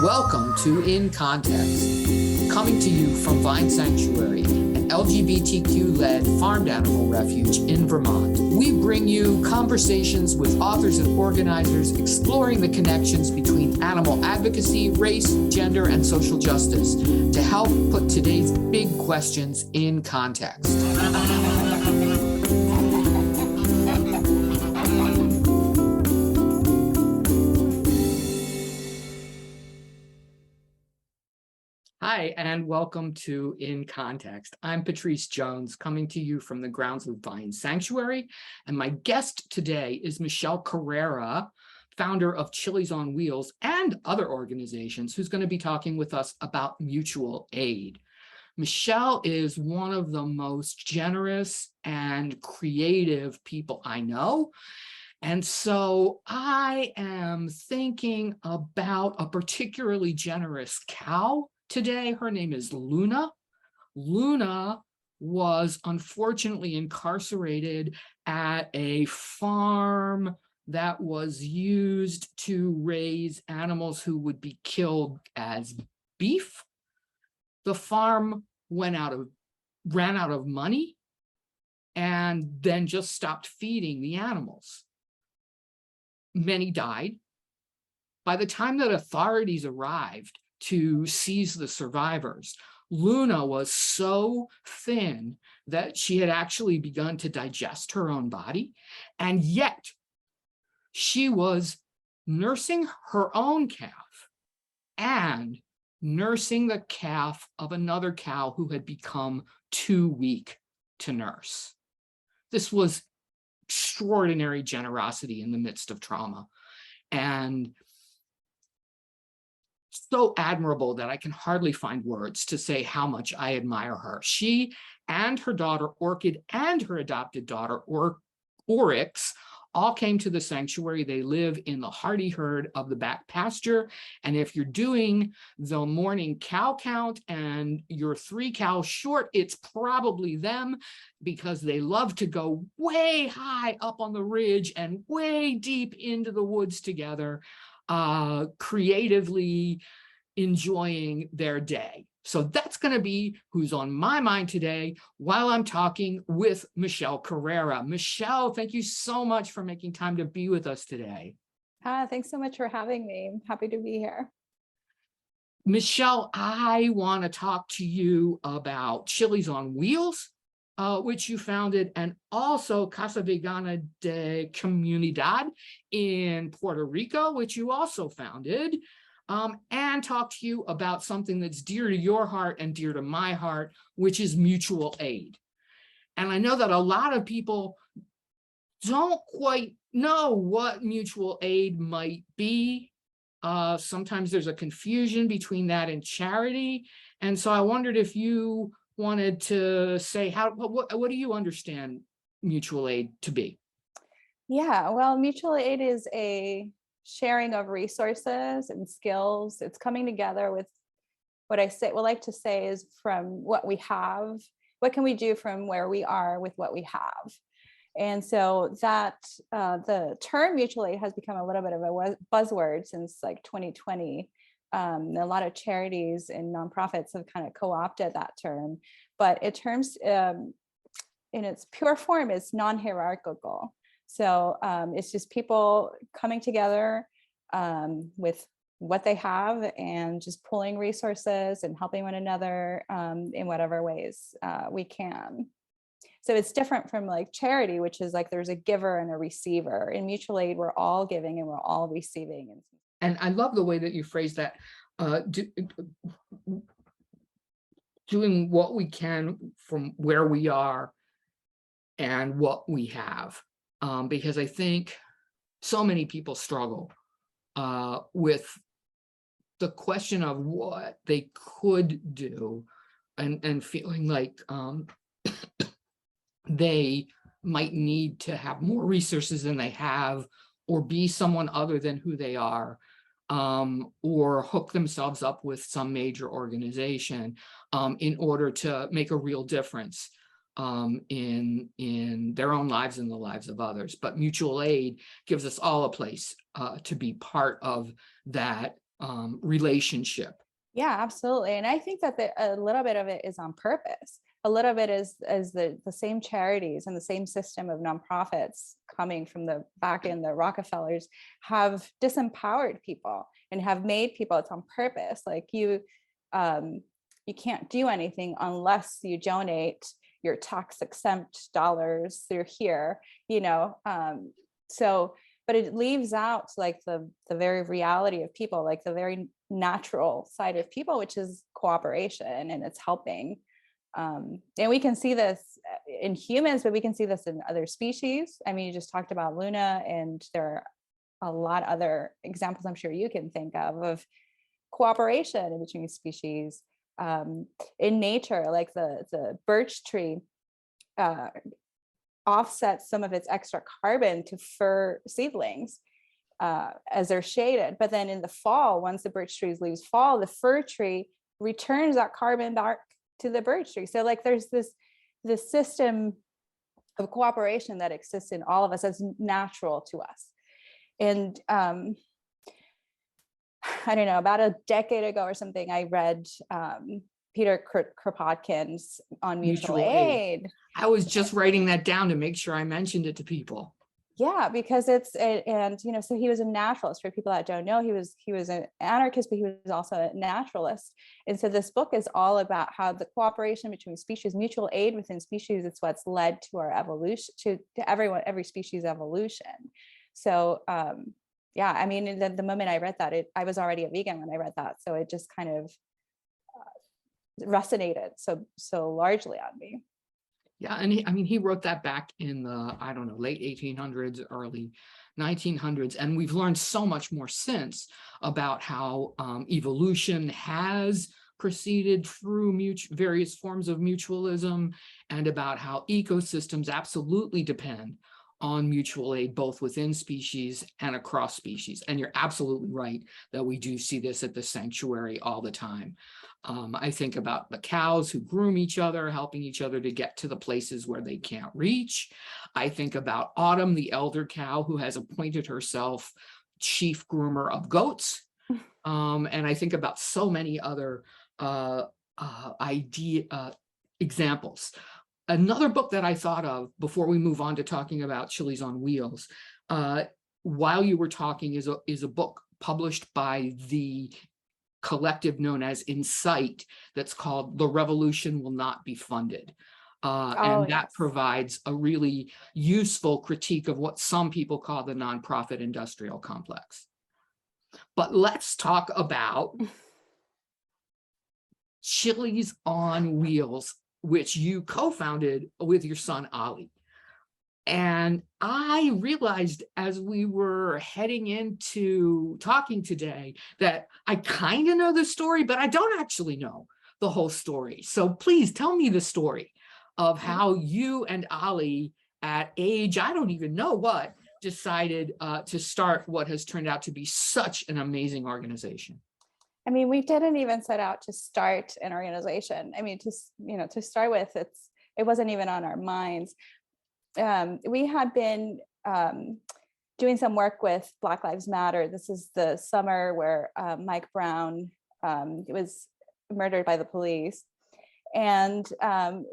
Welcome to In Context, coming to you from Vine Sanctuary, an LGBTQ-led farmed animal refuge in Vermont. We bring you conversations with authors and organizers exploring the connections between animal advocacy, race, gender, and social justice to help put today's big questions in context. Hi, and welcome to In Context. I'm Patrice Jones, coming to you from the grounds of Vine Sanctuary, and my guest today is Michelle Carrera, founder of Chilies on Wheels and other organizations, who's going to be talking with us about mutual aid. Michelle is one of the most generous and creative people I know. And so I am thinking about a particularly generous cow today. Her name is Luna. Luna was unfortunately incarcerated at a farm that was used to raise animals who would be killed as beef. The farm ran out of money and then just stopped feeding the animals. Many died. By the time that authorities arrived to seize the survivors, Luna was so thin that she had actually begun to digest her own body, and yet she was nursing her own calf and nursing the calf of another cow who had become too weak to nurse. This was extraordinary generosity in the midst of trauma, and so admirable that I can hardly find words to say how much I admire her. She and her daughter Orchid and her adopted daughter Oryx all came to the sanctuary. They live in the hardy herd of the back pasture. And if you're doing the morning cow count and you're 3 cows short, it's probably them, because they love to go way high up on the ridge and way deep into the woods together, creatively enjoying their day. So that's going to be who's on my mind today while I'm talking with Michelle Carrera. Michelle, thank you so much for making time to be with us today. Thanks so much for having me. I'm happy to be here. Michelle, I want to talk to you about Chilies on Wheels, which you founded, and also Casa Vegana de Communidad in Puerto Rico, which you also founded. And talk to you about something that's dear to your heart and dear to my heart, which is mutual aid. And I know that a lot of people don't quite know what mutual aid might be. Sometimes there's a confusion between that and charity. And so I wondered if you wanted to say, what do you understand mutual aid to be? Yeah, well, mutual aid is a sharing of resources and skills. It's coming together with what I like to say is from what we have, what can we do from where we are with what we have? And so that the term mutual aid has become a little bit of a buzzword since like 2020. A lot of charities and nonprofits have kind of co-opted that term, but in its pure form, it's non-hierarchical. So it's just people coming together with what they have and just pulling resources and helping one another in whatever ways we can. So it's different from like charity, which is like there's a giver and a receiver. In mutual aid, we're all giving and we're all receiving. And I love the way that you phrase that, doing what we can from where we are and what we have. Because I think so many people struggle with the question of what they could do and feeling like they might need to have more resources than they have, or be someone other than who they are, or hook themselves up with some major organization in order to make a real difference in their own lives and the lives of others. But mutual aid gives us all a place to be part of that relationship. Yeah, absolutely. And I think that a little bit of it is on purpose. A little bit is the same charities and the same system of nonprofits coming from the back end, the Rockefellers, have disempowered people and have made people, it's on purpose. Like you can't do anything unless you donate your tax exempt dollars through here, so, but it leaves out like the very reality of people, like the very natural side of people, which is cooperation, and it's helping. And we can see this in humans, but we can see this in other species. I mean, you just talked about Luna, and there are a lot of other examples I'm sure you can think of cooperation between species. In nature, like the birch tree offsets some of its extra carbon to fir seedlings as they're shaded. But then in the fall, once the birch trees leaves fall, the fir tree returns that carbon back to the birch tree. So like there's this system of cooperation that exists in all of us as natural to us. And I don't know, about a decade ago or something, I read Peter Kropotkin's on mutual aid. I was just writing that down to make sure I mentioned it to people. Yeah, because and so he was a naturalist. For people that don't know, he was an anarchist, but he was also a naturalist. And so this book is all about how the cooperation between species, mutual aid within species, it's what's led to our evolution, to every species evolution. So yeah, I mean, the moment I read that, I was already a vegan when I read that, so it just kind of resonated so largely on me. Yeah, and he wrote that back in the, I don't know, late 1800s, early 1900s, and we've learned so much more since about how evolution has proceeded through various forms of mutualism, and about how ecosystems absolutely depend on mutual aid, both within species and across species. And you're absolutely right that we do see this at the sanctuary all the time. I think about the cows who groom each other, helping each other to get to the places where they can't reach. I think about Autumn, the elder cow, who has appointed herself chief groomer of goats. And I think about so many other examples. Another book that I thought of before we move on to talking about Chilies on Wheels, while you were talking, is a book published by the collective known as Insight that's called The Revolution Will Not Be Funded. And that provides a really useful critique of what some people call the nonprofit industrial complex. But let's talk about Chilies on Wheels, which you co-founded with your son, Ali. And I realized as we were heading into talking today that I kind of know the story, but I don't actually know the whole story. So please tell me the story of how you and Ali, at age, I don't even know what, decided to start what has turned out to be such an amazing organization. I mean, we didn't even set out to start an organization. I mean, to start with, it wasn't even on our minds. We had been doing some work with Black Lives Matter. This is the summer where Mike Brown was murdered by the police. And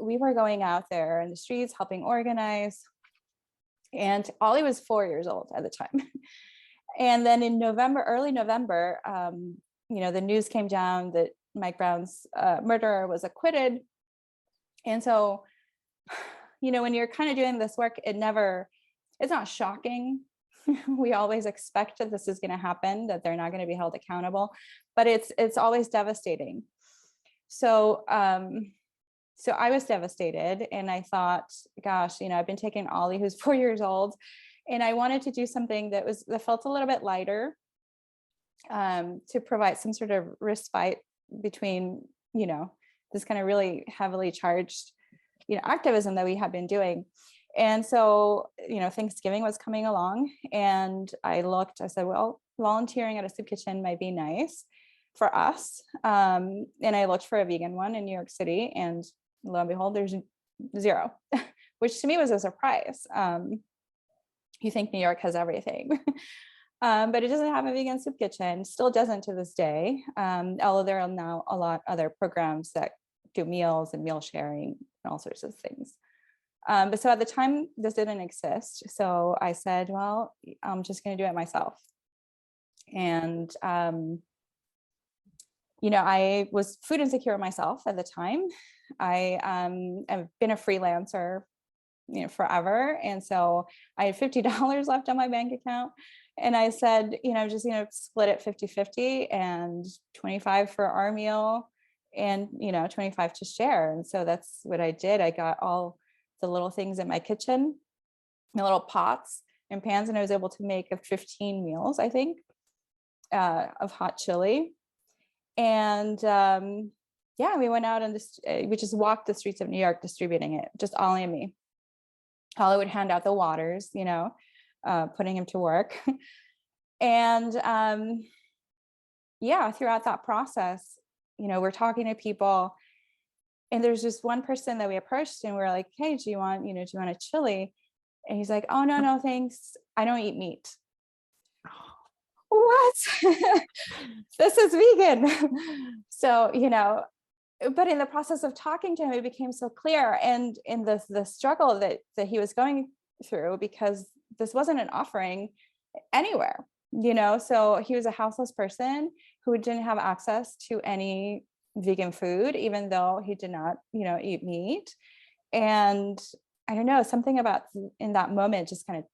we were going out there in the streets, helping organize. And Ollie was 4 years old at the time. And then in early November, the news came down that Mike Brown's murderer was acquitted. And so, when you're kind of doing this work, it's not shocking. We always expect that this is going to happen, that they're not going to be held accountable, but it's always devastating. So I was devastated, and I thought, gosh, I've been taking Ollie, who's 4 years old, and I wanted to do something that felt a little bit lighter, to provide some sort of respite between, this kind of really heavily charged, activism that we had been doing. And so, Thanksgiving was coming along, and I said, well, volunteering at a soup kitchen might be nice for us. And I looked for a vegan one in New York City, and lo and behold, there's zero, which to me was a surprise. You think New York has everything. But it doesn't have a vegan soup kitchen, still doesn't to this day. Although there are now a lot other programs that do meals and meal sharing and all sorts of things. But so at the time, this didn't exist. So I said, well, I'm just going to do it myself. And, I was food insecure myself at the time. I've been a freelancer, forever. And so I had $50 left on my bank account. And I said, I'm just going to split it 50-50 and 25 for our meal and, 25 to share. And so that's what I did. I got all the little things in my kitchen, the little pots and pans, and I was able to make 15 meals, I think, of hot chili. And we went out and we just walked the streets of New York distributing it, just Ollie and me. Holly would hand out the waters, putting him to work. And throughout that process, we're talking to people, and there's just one person that we approached and we're like, hey, do you want a chili? And he's like, oh, no, thanks. I don't eat meat. What? This is vegan. So, but in the process of talking to him, it became so clear, and in the struggle that he was going through, because this wasn't an offering anywhere, so he was a houseless person who didn't have access to any vegan food, even though he did not, eat meat. And I don't know, something about in that moment just kind of,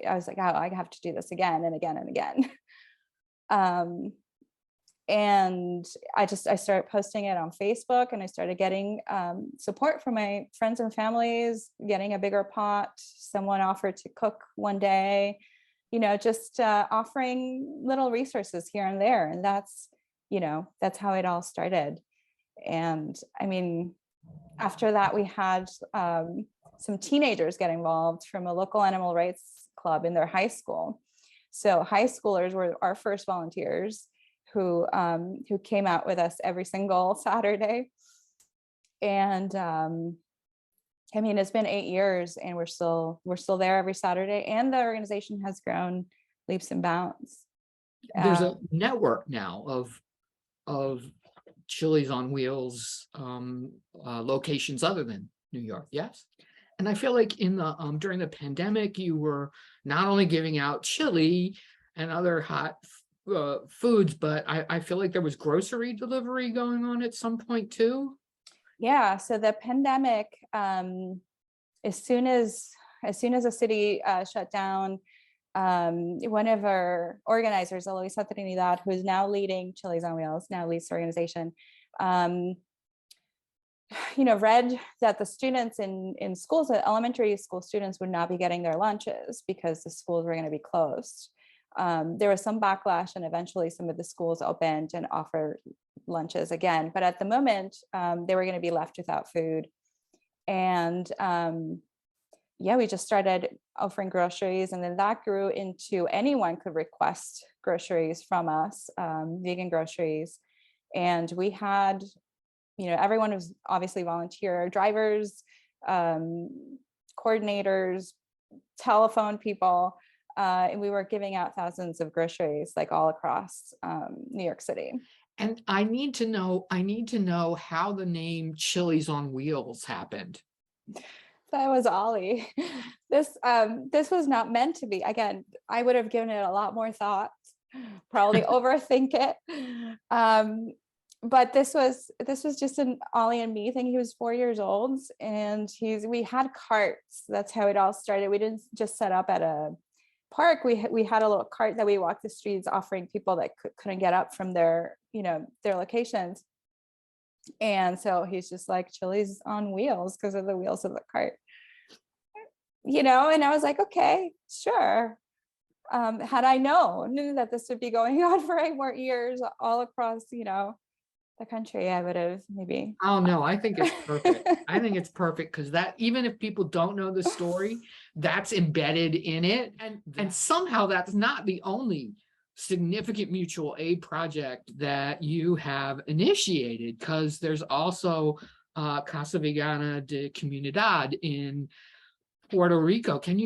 I was like, oh, I have to do this again and again and again. And I started posting it on Facebook, and I started getting support from my friends and families, getting a bigger pot. Someone offered to cook one day, just offering little resources here and there. And that's how it all started. And I mean, after that, we had some teenagers get involved from a local animal rights club in their high school. So high schoolers were our first volunteers who came out with us every single Saturday. And it's been 8 years, and we're still there every Saturday, and the organization has grown leaps and bounds. There's a network now of Chili's on Wheels locations other than New York. Yes. And I feel like in the during the pandemic, you were not only giving out chili and other hot foods, but I feel like there was grocery delivery going on at some point too. Yeah. So the pandemic, as soon as the city shut down, one of our organizers, Eloisa Trinidad, who is now leading Chili's on Wheels, now leads the organization, read that the students in schools, the elementary school students, would not be getting their lunches because the schools were going to be closed. There was some backlash, and eventually some of the schools opened and offered lunches again. But at the moment, they were going to be left without food. And we just started offering groceries, and then that grew into anyone could request groceries from us, vegan groceries. And we had, everyone was obviously volunteer drivers, coordinators, telephone people, and we were giving out thousands of groceries like all across New York City. And I need to know how the name Chili's on Wheels happened. That was Ollie. This was not meant to be. Again, I would have given it a lot more thought, probably overthink it. But this was just an Ollie and me thing. He was 4 years old, and we had carts. That's how it all started. We didn't just set up at a park. We had a little cart that we walked the streets offering people that couldn't get up from their locations. And so he's just like, Chili's on Wheels because of the wheels of the cart. And I was like, okay, sure. Had I known that this would be going on for 8 more years all across, the country, I would have maybe. Oh no, I think it's perfect. I think it's perfect because that, even if people don't know the story, that's embedded in it. And somehow that's not the only significant mutual aid project that you have initiated, because there's also Casa Vegana de Communidad in Puerto Rico. Can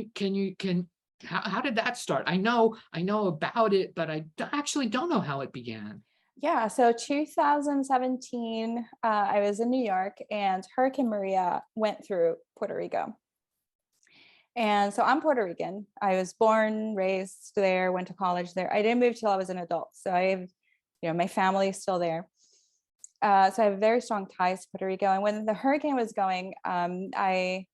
How did that start? I know about it, but actually don't know how it began. Yeah, so 2017, I was in New York and Hurricane Maria went through Puerto Rico. And so I'm Puerto Rican. I was born, raised there, went to college there. I didn't move till I was an adult. So I have, my family is still there. So I have very strong ties to Puerto Rico. And when the hurricane was going, I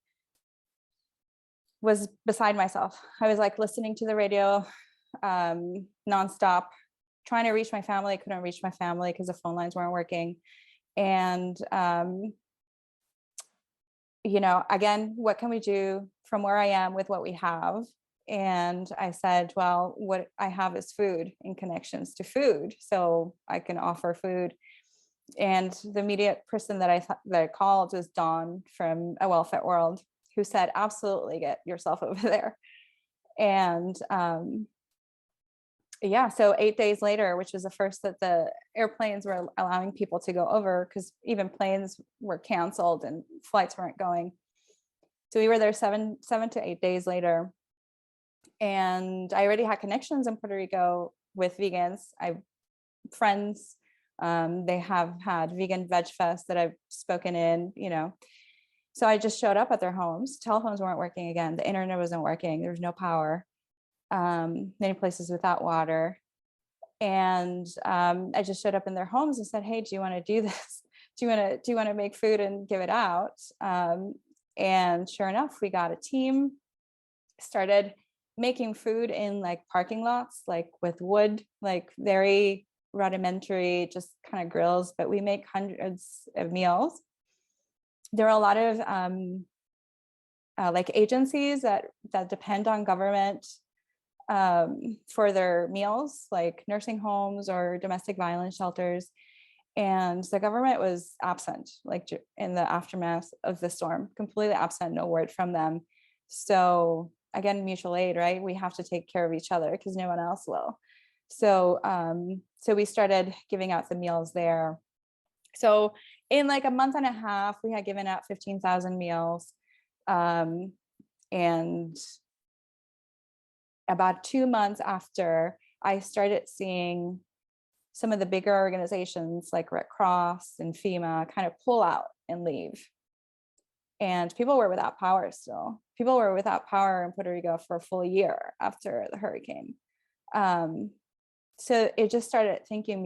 was beside myself. I was like listening to the radio nonstop, trying to reach my family. I couldn't reach my family because the phone lines weren't working. And, again, what can we do from where I am with what we have? And I said, well, what I have is food and connections to food. So I can offer food. And the immediate person that I called was Dawn from A Well-Fed World, who said, absolutely, get yourself over there. And yeah, so 8 days later, which was the first that the airplanes were allowing people to go over, because even planes were canceled and flights weren't going. So we were there 7 to 8 days later. And I already had connections in Puerto Rico with vegans. I have friends. They have had vegan veg fest that I've spoken in. So I just showed up at their homes. Telephones weren't working again. The internet wasn't working. There was no power. Many places without water. And I just showed up in their homes and said, hey, do you want to do this? Do you want to make food and give it out? And sure enough, we got a team, started making food in like parking lots, like with wood, like very rudimentary, just kind of grills, but we make hundreds of meals. There are a lot of like agencies that depend on government for their meals, like nursing homes or domestic violence shelters. And the government was absent, like in the aftermath of the storm, completely absent, no word from them. So again, mutual aid, right? We have to take care of each other because no one else will. So, so we started giving out the meals there. So in like a month and a half, we had given out 15,000 meals. And about 2 months after, I started seeing some of the bigger organizations like Red Cross and FEMA kind of pull out and leave. And people were without power still. People were without power in Puerto Rico for a full year after the hurricane. So it just started getting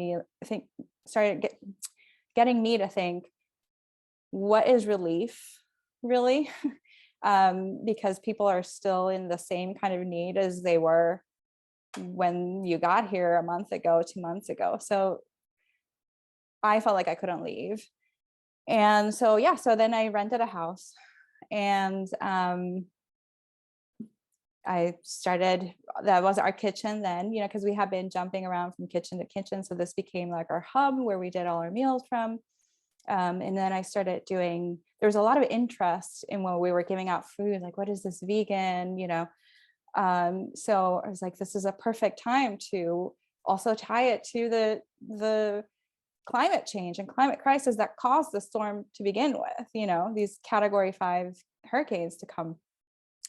me to think, what is relief really? Because people are still in the same kind of need as they were when you got here a month ago, 2 months ago. So I felt like I couldn't leave. And so, yeah, so then I rented a house and I started, that was our kitchen then, because we had been jumping around from kitchen to kitchen. So this became like our hub where we did all our meals from. And then I started doing, there was a lot of interest in when we were giving out food, like, what is this vegan, so I was like, this is a perfect time to also tie it to the climate change and climate crisis that caused the storm to begin with, these category 5 hurricanes to come.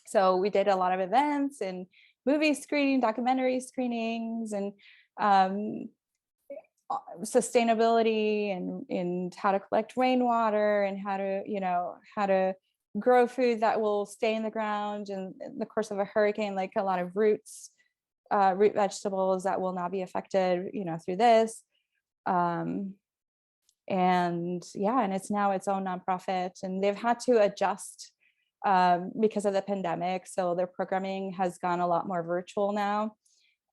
So we did a lot of events and movie screening, documentary screenings, and sustainability and how to collect rainwater and how to grow food that will stay in the ground in the course of a hurricane, like a lot of root vegetables that will not be affected, through this. And yeah, and it's now its own nonprofit, and they've had to adjust because of the pandemic. So their programming has gone a lot more virtual now,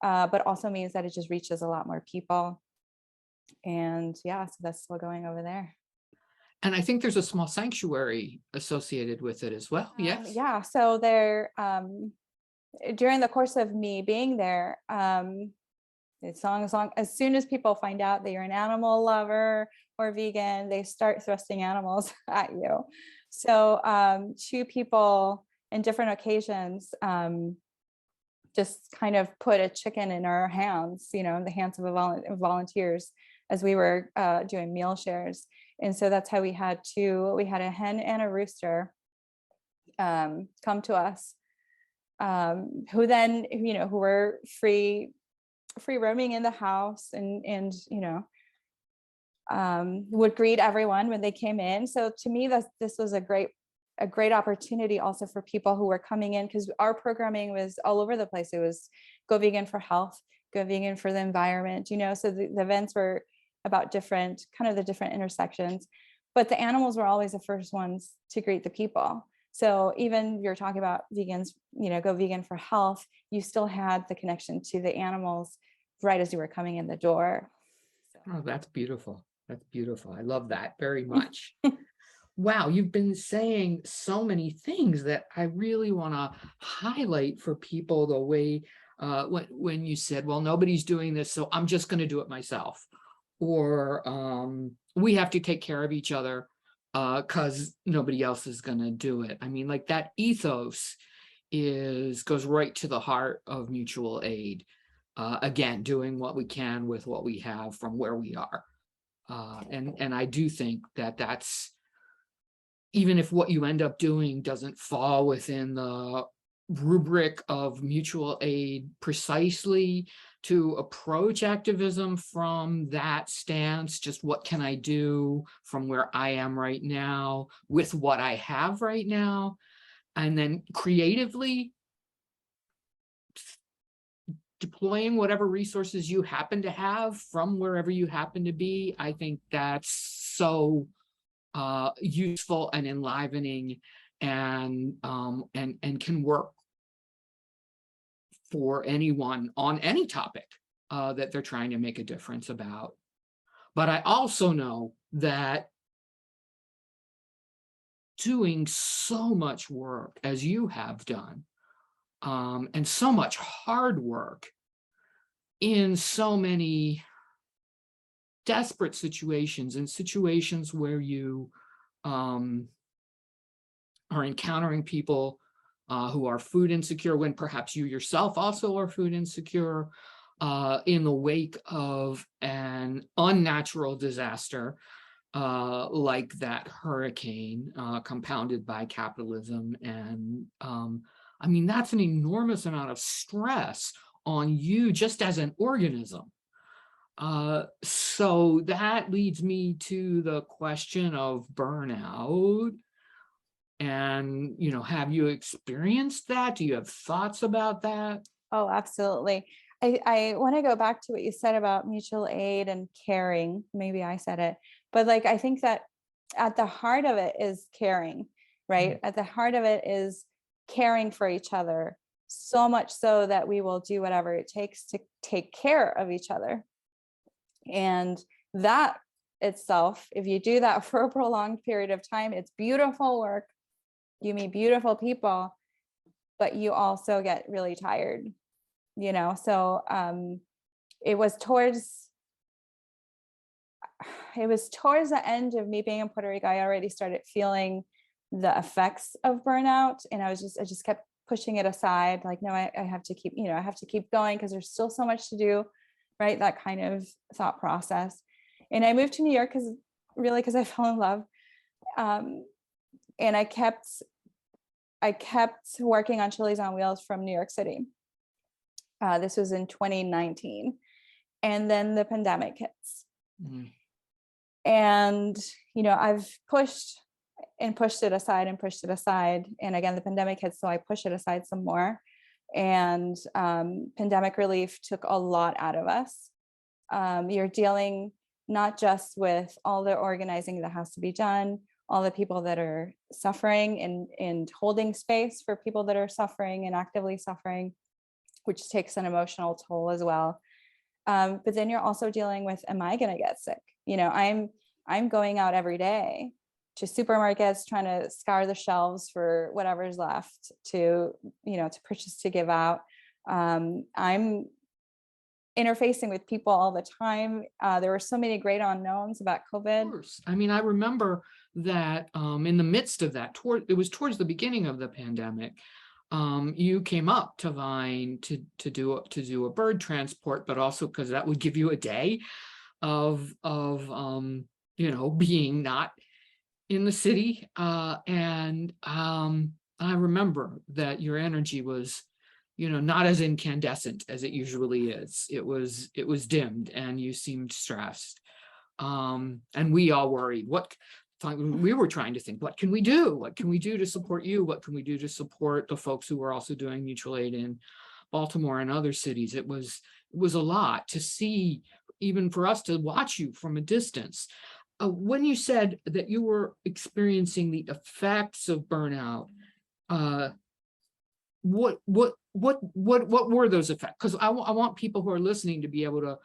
but also means that it just reaches a lot more people. And yeah, so that's still going over there. And I think there's a small sanctuary associated with it as well. Yes. Yeah. So there, during the course of me being there, as soon as people find out that you're an animal lover or vegan, they start thrusting animals at you. So 2 people in different occasions just kind of put a chicken in our hands, in the hands of volunteers as we were doing meal shares. And so that's how we had a hen and a rooster come to us who then, who were free roaming in the house, and would greet everyone when they came in. So to me, this was a great opportunity also for people who were coming in, because our programming was all over the place. It was go vegan for health, go vegan for the environment, so the events were about the different intersections, but the animals were always the first ones to greet the people. So even you're talking about vegans, go vegan for health, you still had the connection to the animals right as you were coming in the door. Oh, that's beautiful. That's beautiful. I love that very much. Wow, you've been saying so many things that I really want to highlight for people, the way when you said, well, nobody's doing this, so I'm just going to do it myself. Or we have to take care of each other because nobody else is going to do it. I mean, like, that ethos goes right to the heart of mutual aid. Again, doing what we can with what we have from where we are. And I do think that that's, even if what you end up doing doesn't fall within the rubric of mutual aid precisely, to approach activism from that stance, just what can I do from where I am right now with what I have right now, and then creatively deploying whatever resources you happen to have from wherever you happen to be. I think that's so useful and enlivening, and can work for anyone on any topic that they're trying to make a difference about. But I also know that doing so much work as you have done, and so much hard work in so many desperate situations, in situations where you are encountering people who are food insecure, when perhaps you yourself also are food insecure, in the wake of an unnatural disaster like that hurricane, compounded by capitalism. And I mean, that's an enormous amount of stress on you just as an organism. So that leads me to the question of burnout. And, have you experienced that? Do you have thoughts about that? Oh, absolutely. I want to go back to what you said about mutual aid and caring. Maybe I said it, but like, I think that at the heart of it is caring, right? At the heart of it is caring for each other, so much so that we will do whatever it takes to take care of each other. And that itself, if you do that for a prolonged period of time, it's beautiful work. You meet beautiful people, but you also get really tired, so it was towards the end of me being in Puerto Rico, I already started feeling the effects of burnout, and I just kept pushing it aside, like, no, I have to keep, I have to keep going because there's still so much to do, right? That kind of thought process. And I moved to New York because I fell in love, and I kept working on Chili's on Wheels from New York City. This was in 2019. And then the pandemic hits. Mm-hmm. And, I've pushed it aside and pushed it aside. And again, the pandemic hits, so I push it aside some more. And pandemic relief took a lot out of us. You're dealing not just with all the organizing that has to be done, all the people that are suffering, and holding space for people that are suffering and actively suffering, which takes an emotional toll as well. But then you're also dealing with, am I going to get sick? I'm going out every day to supermarkets, trying to scour the shelves for whatever's left to purchase, to give out. I'm interfacing with people all the time. There were so many great unknowns about COVID. Of course. I mean, I remember that in the midst of that, it was towards the beginning of the pandemic, you came up to Vine to do a bird transport, but also because that would give you a day of being not in the city. And I remember that your energy was, not as incandescent as it usually is. It was dimmed and you seemed stressed. And we all worried. We were trying to think, what can we do? What can we do to support you? What can we do to support the folks who were also doing mutual aid in Baltimore and other cities? It was a lot to see, even for us to watch you from a distance. When you said that you were experiencing the effects of burnout, uh, what were those effects? Because I want people who are listening to be able to,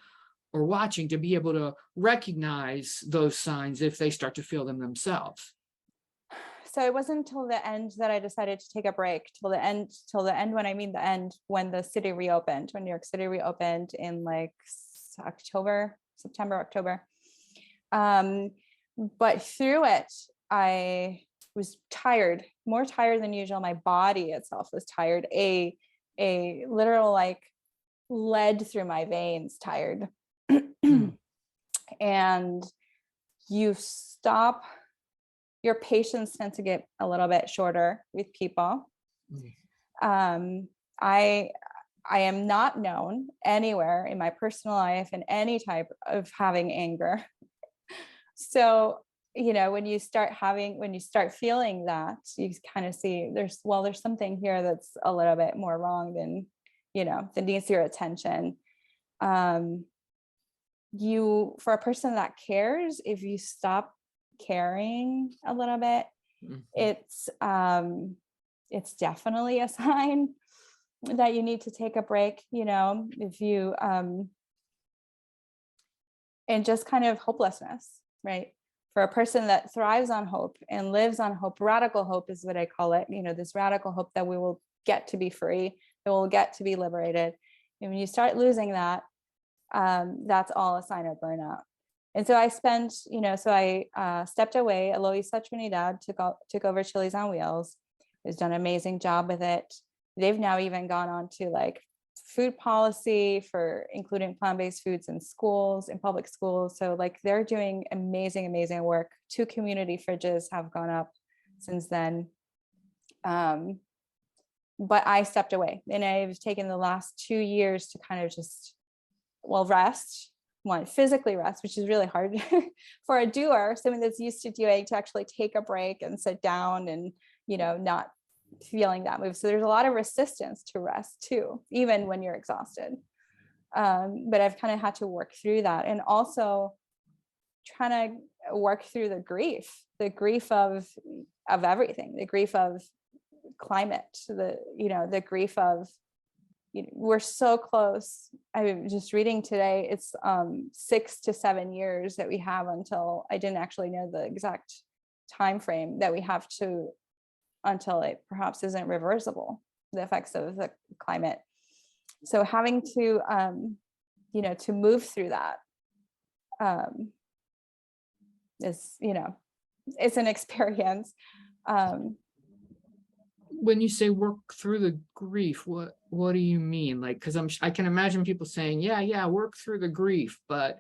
or watching, to be able to recognize those signs if they start to feel them themselves. So it wasn't until the end that I decided to take a break, till the end, when I mean the end, when the city reopened, when New York City reopened in like September, October. But through it, I was tired, more tired than usual. My body itself was tired, a literal like lead through my veins tired. And you stop, your patience tends to get a little bit shorter with people. I am not known anywhere in my personal life in any type of having anger. So, when you start feeling that, you kind of see there's something here that's a little bit more wrong than, that needs your attention. For a person that cares, if you stop caring a little bit, it's definitely a sign that you need to take a break, if you, and just kind of hopelessness, right? For a person that thrives on hope and lives on hope, radical hope is what I call it, this radical hope that we will get to be free, that we'll get to be liberated. And when you start losing that, that's all a sign of burnout. And so I stepped away. Eloisa Trinidad took over Chili's on Wheels, has done an amazing job with it. They've now even gone on to like food policy for including plant-based foods in schools, in public schools. So like they're doing amazing work. 2 community fridges have gone up since then. But I stepped away, and I've taken the last 2 years to kind of just, rest, physically rest, which is really hard for a doer, someone that's used to doing, to actually take a break and sit down and, not feeling that move. So there's a lot of resistance to rest too, even when you're exhausted. But I've kind of had to work through that, and also trying to work through the grief of everything, the grief of climate, the grief of, we're so close. I'm just reading today, it's 6 to 7 years that we have until, I didn't actually know the exact time frame that we have to, until it perhaps isn't reversible, the effects of the climate. So having to to move through that is, it's an experience. When you say work through the grief, what do you mean? Like, because I can imagine people saying, yeah, work through the grief, but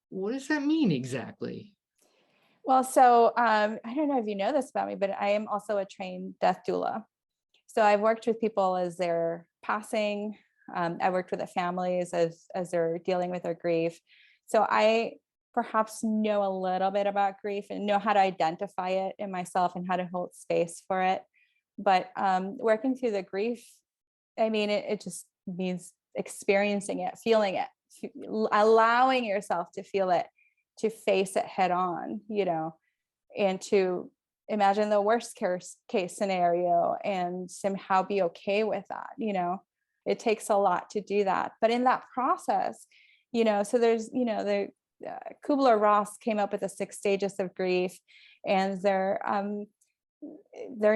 what does that mean exactly? Well, so I don't know if you know this about me, but I am also a trained death doula. So I've worked with people as they're passing. I worked with the families as they're dealing with their grief. So I perhaps know a little bit about grief and know how to identify it in myself and how to hold space for it. But working through the grief, I mean, it just means experiencing it, feeling it, allowing yourself to feel it, to face it head on, and to imagine the worst case scenario and somehow be okay with that. It takes a lot to do that. But in that process, so there's, the Kubler-Ross came up with the 6 stages of grief, and they're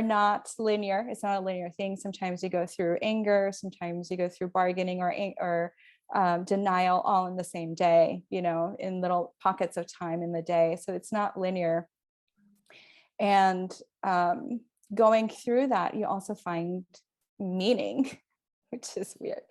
not linear. It's not a linear thing. Sometimes you go through anger, sometimes you go through bargaining or denial all in the same day, in little pockets of time in the day. So it's not linear. And going through that, you also find meaning, which is weird.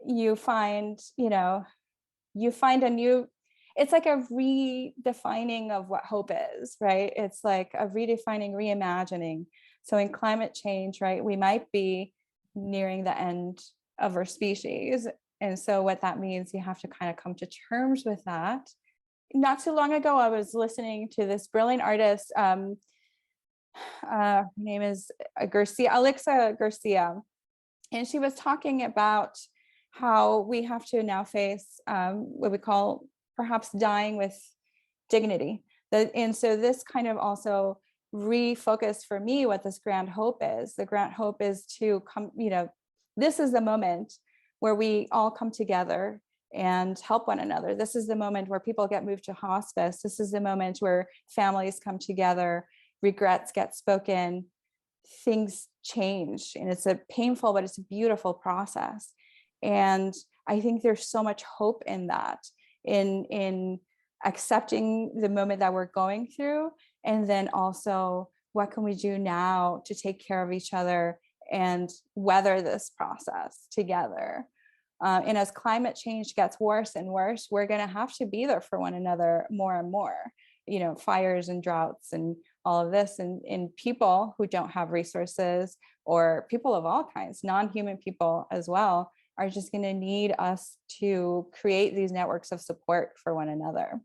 You find a new, it's like a redefining of what hope is, right? It's like a redefining, reimagining. So in climate change, right, we might be nearing the end of our species. And so what that means, you have to kind of come to terms with that. Not too long ago, I was listening to this brilliant artist. Her name is Alexa Garcia, and she was talking about how we have to now face what we call perhaps dying with dignity. And so this kind of also refocused for me what this grand hope is. The grand hope is to come, this is the moment where we all come together and help one another. This is the moment where people get moved to hospice. This is the moment where families come together, regrets get spoken, things change. And it's a painful, but it's a beautiful process. And I think there's so much hope in that, in accepting the moment that we're going through. And then also, what can we do now to take care of each other and weather this process together? And as climate change gets worse and worse, we're going to have to be there for one another more and more. Fires and droughts and all of this, and people who don't have resources, or people of all kinds, non-human people as well, are just going to need us to create these networks of support for one another.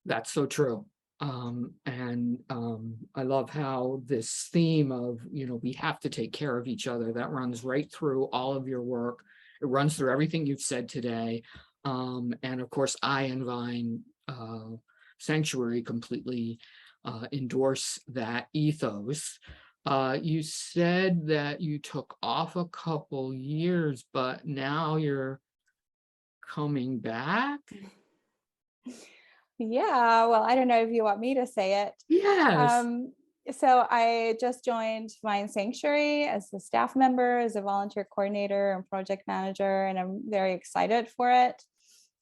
That's so true. I love how this theme of, we have to take care of each other, that runs right through all of your work. It runs through everything you've said today. And of course, I and Vine Sanctuary completely endorse that ethos. You said that you took off a couple years, but now you're coming back. Yeah, well, I don't know if you want me to say it. Yes. So I just joined Vine Sanctuary as a staff member, as a volunteer coordinator and project manager, and I'm very excited for it.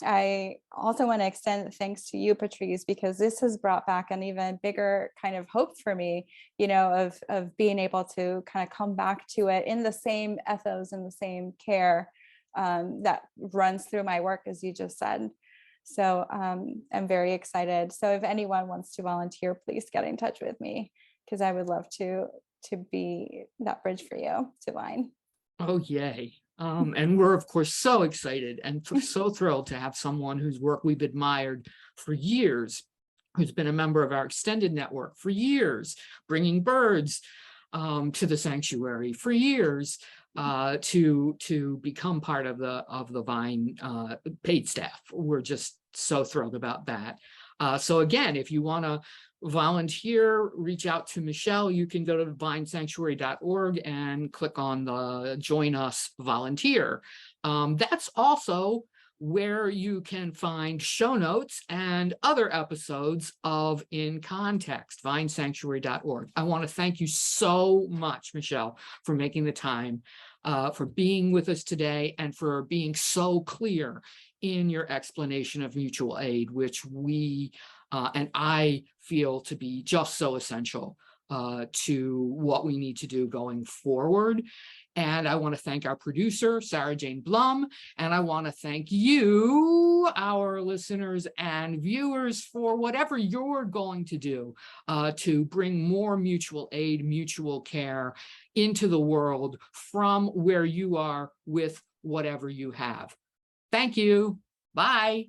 I also want to extend thanks to you, Patrice, because this has brought back an even bigger kind of hope for me, of being able to kind of come back to it in the same ethos and the same care that runs through my work, as you just said. So I'm very excited. So if anyone wants to volunteer, please get in touch with me, because I would love to be that bridge for you to Vine. Oh, yay. And we're, of course, so excited and so thrilled to have someone whose work we've admired for years, who's been a member of our extended network for years, bringing birds to the sanctuary for years, to become part of the Vine paid staff. We're just so thrilled about that. So again, if you want to volunteer, reach out to Michelle. You can go to vinesanctuary.org and click on the Join Us Volunteer. That's also where you can find show notes and other episodes of In Context, vinesanctuary.org. I want to thank you so much, Michelle, for making the time, for being with us today, and for being so clear in your explanation of mutual aid, which we and I feel to be just so essential to what we need to do going forward. And I want to thank our producer, Sarah Jane Blum, and I want to thank you, our listeners and viewers, for whatever you're going to do to bring more mutual aid, mutual care into the world from where you are with whatever you have. Thank you. Bye.